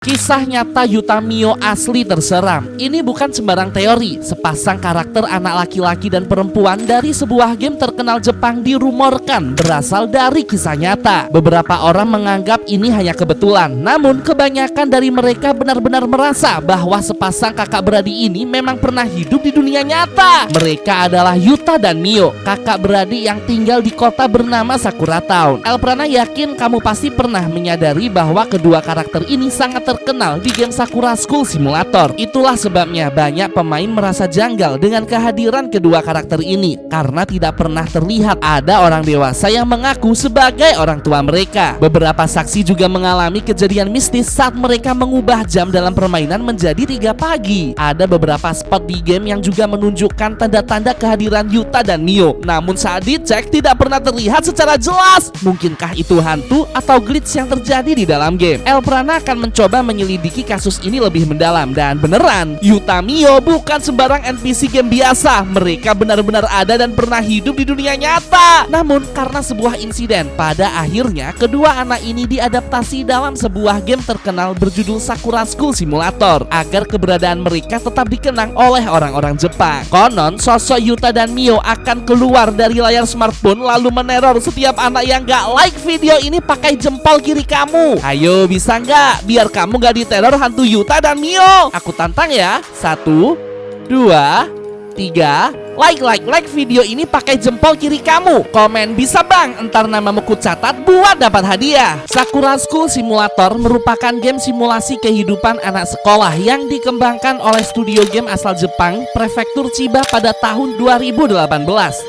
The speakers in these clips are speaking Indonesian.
Kisah nyata Yuta Mio asli terseram. Ini bukan sembarang teori. Sepasang karakter anak laki-laki dan perempuan dari sebuah game terkenal Jepang dirumorkan berasal dari kisah nyata. Beberapa orang menganggap ini hanya kebetulan, namun kebanyakan dari mereka benar-benar merasa bahwa sepasang kakak beradik ini memang pernah hidup di dunia nyata. Mereka adalah Yuta dan Mio, kakak beradik yang tinggal di kota bernama Sakura Town. Elprana yakin kamu pasti pernah menyadari bahwa kedua karakter ini sangat terkenal di game Sakura School Simulator. Itulah sebabnya banyak pemain merasa janggal dengan kehadiran kedua karakter ini, karena tidak pernah terlihat ada orang dewasa yang mengaku sebagai orang tua mereka. Beberapa saksi juga mengalami kejadian mistis saat mereka mengubah jam dalam permainan menjadi 3 pagi. Ada beberapa spot di game yang juga menunjukkan tanda-tanda kehadiran Yuta dan Mio, namun saat dicek tidak pernah terlihat secara jelas. Mungkinkah itu hantu atau glitch yang terjadi di dalam game? Elprana akan mencoba menyelidiki kasus ini lebih mendalam, dan beneran Yuta Mio bukan sembarang NPC game biasa. Mereka benar-benar ada dan pernah hidup di dunia nyata. Namun karena sebuah insiden, pada akhirnya kedua anak ini diadaptasi dalam sebuah game terkenal berjudul Sakura School Simulator agar keberadaan mereka tetap dikenang oleh orang-orang Jepang. Konon sosok Yuta dan Mio akan keluar dari layar smartphone lalu meneror setiap anak yang gak like video ini pakai jempol kiri kamu. Ayo, bisa nggak biar kamu gak diteror hantu Yuta dan Mio? Aku tantang ya. 1, 2, 3. Like video ini pakai jempol kiri kamu. Komen bisa bang, entar namamu ku catat buat dapat hadiah. Sakura School Simulator merupakan game simulasi kehidupan anak sekolah yang dikembangkan oleh studio game asal Jepang, Prefektur Chiba pada tahun 2018.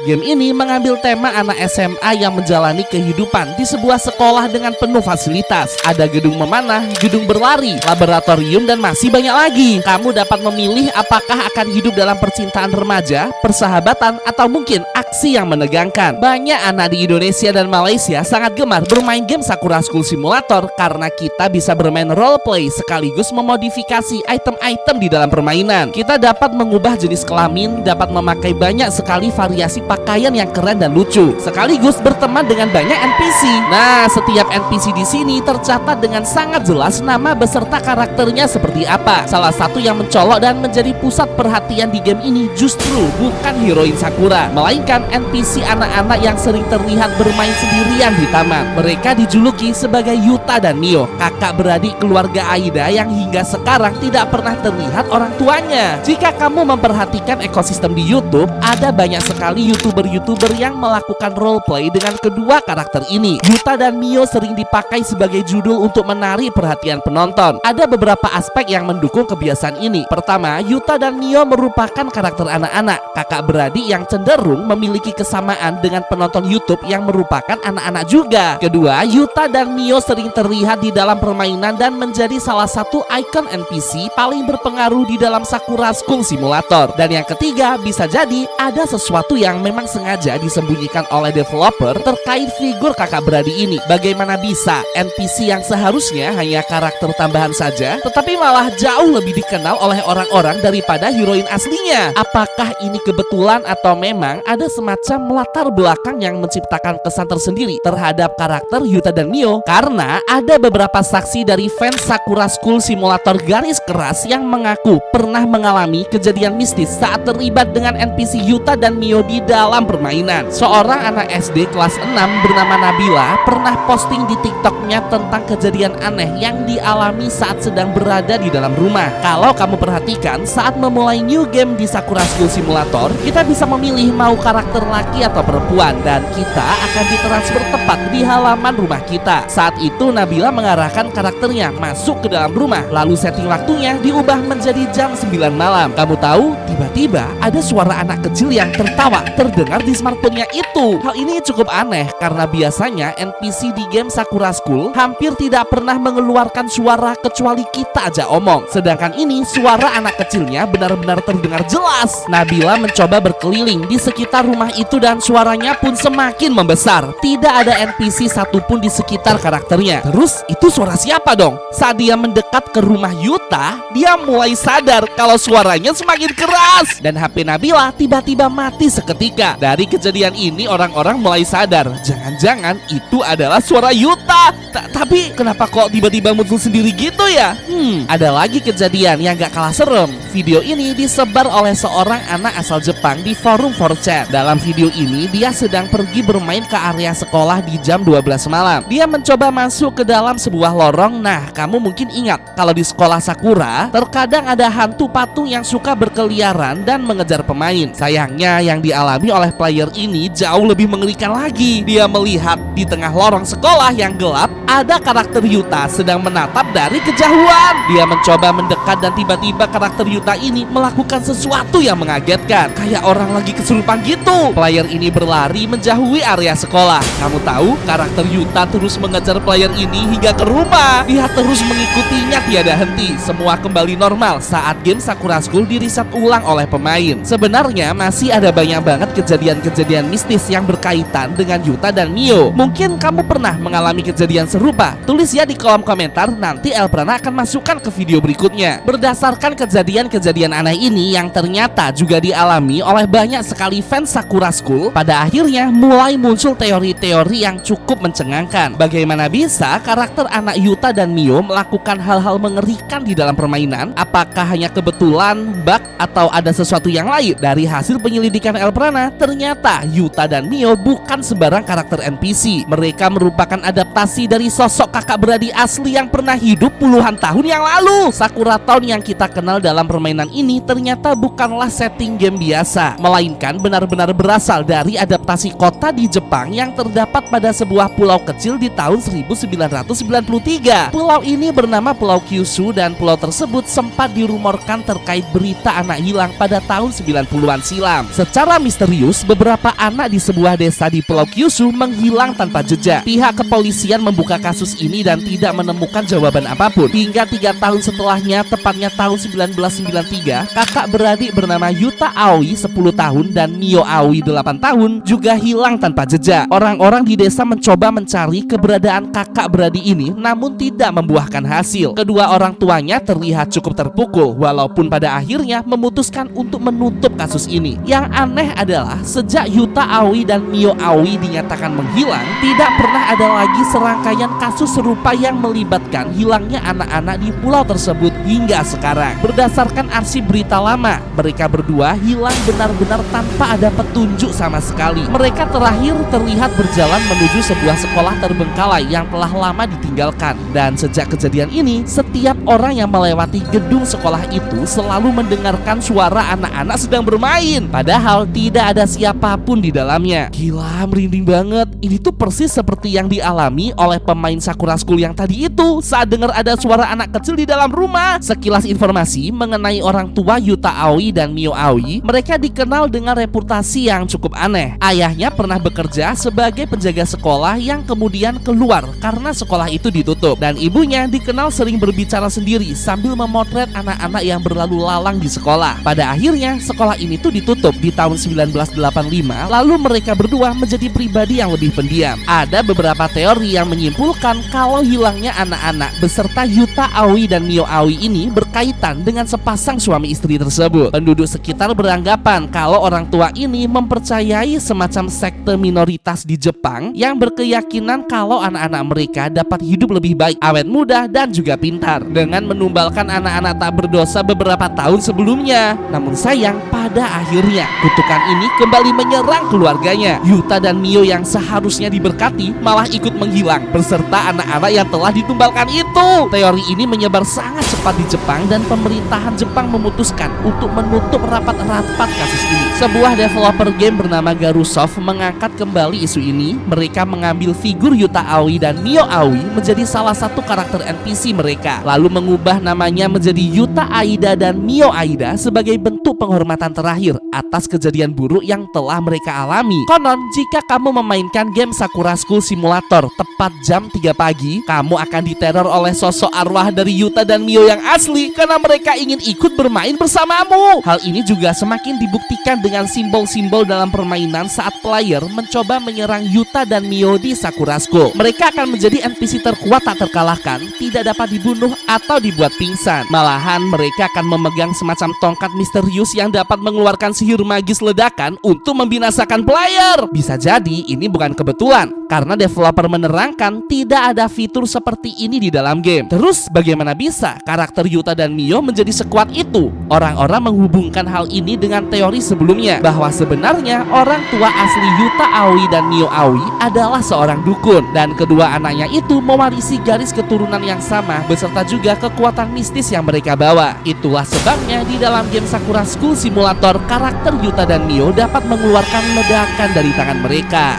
Game ini mengambil tema anak SMA yang menjalani kehidupan di sebuah sekolah dengan penuh fasilitas. Ada gedung memanah, gedung berlari, laboratorium, dan masih banyak lagi. Kamu dapat memilih apakah akan hidup dalam percintaan remaja, persahabatan, atau mungkin aksi yang menegangkan. Banyak anak di Indonesia dan Malaysia sangat gemar bermain game Sakura School Simulator karena kita bisa bermain roleplay sekaligus memodifikasi item-item di dalam permainan. Kita dapat mengubah jenis kelamin, dapat memakai banyak sekali variasi pakaian yang keren dan lucu, sekaligus berteman dengan banyak NPC. Nah, setiap NPC di sini tercatat dengan sangat jelas nama beserta karakternya seperti apa. Salah satu yang mencolok dan menjadi pusat perhatian di game ini justru bukan heroin Sakura, melainkan NPC anak-anak yang sering terlihat bermain sendirian di taman. Mereka dijuluki sebagai Yuta dan Mio, kakak beradik keluarga Aida yang hingga sekarang tidak pernah terlihat orang tuanya. Jika kamu memperhatikan ekosistem di YouTube, ada banyak sekali YouTuber-YouTuber yang melakukan roleplay dengan kedua karakter ini. Yuta dan Mio sering dipakai sebagai judul untuk menarik perhatian penonton. Ada beberapa aspek yang mendukung kebiasaan ini. Pertama, Yuta dan Mio merupakan karakter anak-anak, kakak beradik yang cenderung memiliki kesamaan dengan penonton YouTube yang merupakan anak-anak juga. Kedua, Yuta dan Mio sering terlihat di dalam permainan dan menjadi salah satu ikon NPC paling berpengaruh di dalam Sakura School Simulator. Dan yang ketiga, bisa jadi ada sesuatu yang memang sengaja disembunyikan oleh developer terkait figur kakak beradik ini. Bagaimana bisa NPC yang seharusnya hanya karakter tambahan saja, tetapi malah jauh lebih dikenal oleh orang-orang daripada heroin aslinya? Apakah ini kebetulan atau memang ada semacam latar belakang yang menciptakan kesan tersendiri terhadap karakter Yuta dan Mio? Karena ada beberapa saksi dari fans Sakura School Simulator garis keras yang mengaku pernah mengalami kejadian mistis saat terlibat dengan NPC Yuta dan Mio di dalam permainan. Seorang anak SD kelas 6 bernama Nabila pernah posting di TikToknya tentang kejadian aneh yang dialami saat sedang berada di dalam rumah. Kalau kamu perhatikan, saat memulai new game di Sakura School Simulator, kita bisa memilih mau karakter laki atau perempuan, dan kita akan ditransfer tepat di halaman rumah kita. Saat itu Nabila mengarahkan karakternya masuk ke dalam rumah, lalu setting waktunya diubah menjadi jam 9 malam. Kamu tahu, tiba-tiba ada suara anak kecil yang tertawa terdengar di smartphone-nya itu. Hal ini cukup aneh karena biasanya NPC di game Sakura School hampir tidak pernah mengeluarkan suara kecuali kita aja omong. Sedangkan ini suara anak kecilnya benar-benar terdengar jelas. Nabila mencoba berkeliling di sekitar rumah rumah itu dan suaranya pun semakin membesar. Tidak ada NPC satupun di sekitar karakternya. Terus itu suara siapa dong? Saat dia mendekat ke rumah Yuta, dia mulai sadar kalau suaranya semakin keras. Dan HP Nabila tiba-tiba mati seketika. Dari kejadian ini orang-orang mulai sadar, jangan-jangan itu adalah suara Yuta. Tapi kenapa kok tiba-tiba muncul sendiri gitu ya? Ada lagi kejadian yang gak kalah serem. Video ini disebar oleh seorang anak asal Jepang di forum 4chan. Dalam video ini dia sedang pergi bermain ke area sekolah di jam 12 malam. Dia mencoba masuk ke dalam sebuah lorong. Nah, kamu mungkin ingat kalau di sekolah Sakura terkadang ada hantu patung yang suka berkeliaran dan mengejar pemain. Sayangnya yang dialami oleh player ini jauh lebih mengerikan lagi. Dia melihat di tengah lorong sekolah yang gelap ada karakter Yuta sedang menatap dari kejauhan. Dia mencoba mendekat dan tiba-tiba karakter Yuta ini melakukan sesuatu yang mengagetkan, kayak orang lagi kesurupan gitu. Player ini berlari menjauhi area sekolah. Kamu tahu, karakter Yuta terus mengejar player ini hingga ke rumah. Dia terus mengikutinya tiada henti. Semua kembali normal saat game Sakura School di-reset ulang oleh pemain. Sebenarnya masih ada banyak banget kejadian-kejadian mistis yang berkaitan dengan Yuta dan Mio. Mungkin kamu pernah mengalami kejadian serupa. Tulis ya di kolom komentar, nanti Elprana akan masukkan ke video berikutnya. Berdasarkan kejadian-kejadian aneh ini yang ternyata juga dialami oleh banyak sekali fans Sakura School, pada akhirnya mulai muncul teori-teori yang cukup mencengangkan. Bagaimana bisa karakter anak Yuta dan Mio melakukan hal-hal mengerikan di dalam permainan? Apakah hanya kebetulan, bug, atau ada sesuatu yang lain? Dari hasil penyelidikan Elprana, ternyata Yuta dan Mio bukan sembarang karakter NPC. Mereka merupakan adaptasi dari sosok kakak beradik asli yang pernah hidup puluhan tahun yang lalu. Sakura Town yang kita kenal dalam permainan ini ternyata bukanlah setting game biasa, melainkan benar-benar berasal dari adaptasi kota di Jepang yang terdapat pada sebuah pulau kecil di tahun 1993. Pulau ini bernama Pulau Kyushu dan pulau tersebut sempat dirumorkan terkait berita anak hilang pada tahun 90-an silam. Secara misterius, beberapa anak di sebuah desa di Pulau Kyushu menghilang tanpa jejak. Pihak kepolisian membuka kasus ini dan tidak menemukan jawaban apapun. Hingga 3 tahun setelahnya, tepatnya tahun 1993, kakak beradik bernama Yuta Aoi 10 tahun dan Mio Aoi 8 tahun juga hilang tanpa jejak. Orang-orang di desa mencoba mencari keberadaan kakak beradik ini, namun tidak membuahkan hasil. Kedua orang tuanya terlihat cukup terpukul, walaupun pada akhirnya memutuskan untuk menutup kasus ini. Yang aneh adalah sejak Yuta Aoi dan Mio Aoi dinyatakan menghilang, tidak pernah ada lagi serangkaian kasus serupa yang melibatkan hilangnya anak-anak di pulau tersebut hingga sekarang. Berdasarkan arsip berita lama, mereka berdua hilang benar-benar tanpa ada petunjuk sama sekali. Mereka terakhir terlihat berjalan menuju sebuah sekolah terbengkalai yang telah lama ditinggalkan. Dan sejak kejadian ini, setiap orang yang melewati gedung sekolah itu selalu mendengarkan suara anak-anak sedang bermain, padahal tidak ada siapapun di dalamnya. Gila, merinding banget. Ini tuh persis seperti yang dialami oleh pemain Sakura School yang tadi itu saat dengar ada suara anak kecil di dalam rumah. Sekilas informasi mengenai orang tua Yuta Aoi dan Mio Aoi, mereka dikenal dengan reputasi yang cukup aneh. Ayahnya pernah bekerja sebagai penjaga sekolah yang kemudian keluar karena sekolah itu ditutup, dan ibunya dikenal sering berbicara sendiri sambil memotret anak-anak yang berlalu lalang di sekolah. Pada akhirnya sekolah ini tuh ditutup di tahun 1985, lalu mereka berdua menjadi pribadi yang lebih pendiam. Ada beberapa teori yang menyimpulkan kalau hilangnya anak-anak beserta Yuta Aoi dan Mio Aoi ini berkaitan dengan sepasang suami istri tersebut. Penduduk sekitar beranggapan kalau orang tua ini mempercayai semacam sekte minoritas di Jepang yang berkeyakinan kalau anak-anak mereka dapat hidup lebih baik, awet muda, dan juga pintar dengan menumbalkan anak-anak tak berdosa beberapa tahun sebelumnya. Namun sayang, pada akhirnya kutukan ini kembali menyerang keluarganya. Yuta dan Mio yang seharusnya diberkati malah ikut menghilang beserta anak-anak yang telah ditumbalkan itu. Teori ini menyebar sangat cepat di Jepang dan pemerintahan Jepang memutuskan untuk menutup rapat-rapat kasus ini. Sebuah developer game bernama Garusoft mengangkat kembali isu ini. Mereka mengambil figur Yuta Aoi dan Mio Aoi menjadi salah satu karakter NPC mereka, lalu mengubah namanya menjadi Yuta Aida dan Mio Aida sebagai bentuk untuk penghormatan terakhir atas kejadian buruk yang telah mereka alami. Konon, jika kamu memainkan game Sakura School Simulator tepat jam 3 pagi, kamu akan diteror oleh sosok arwah dari Yuta dan Mio yang asli karena mereka ingin ikut bermain bersamamu. Hal ini juga semakin dibuktikan dengan simbol-simbol dalam permainan saat player mencoba menyerang Yuta dan Mio di Sakura School. Mereka akan menjadi NPC terkuat tak terkalahkan, tidak dapat dibunuh atau dibuat pingsan. Malahan mereka akan memegang semacam tongkat misterius yang dapat mengeluarkan sihir magis ledakan untuk membinasakan player. Bisa jadi ini bukan kebetulan, karena developer menerangkan tidak ada fitur seperti ini di dalam game. Terus bagaimana bisa karakter Yuta dan Mio menjadi sekuat itu? Orang-orang menghubungkan hal ini dengan teori sebelumnya, bahwa sebenarnya orang tua asli Yuta Aoi dan Mio Aoi adalah seorang dukun, dan kedua anaknya itu mewarisi garis keturunan yang sama beserta juga kekuatan mistis yang mereka bawa. Itulah sebabnya di dalam game Sakura School Simulator, karakter Yuta dan Mio dapat mengeluarkan ledakan dari tangan mereka.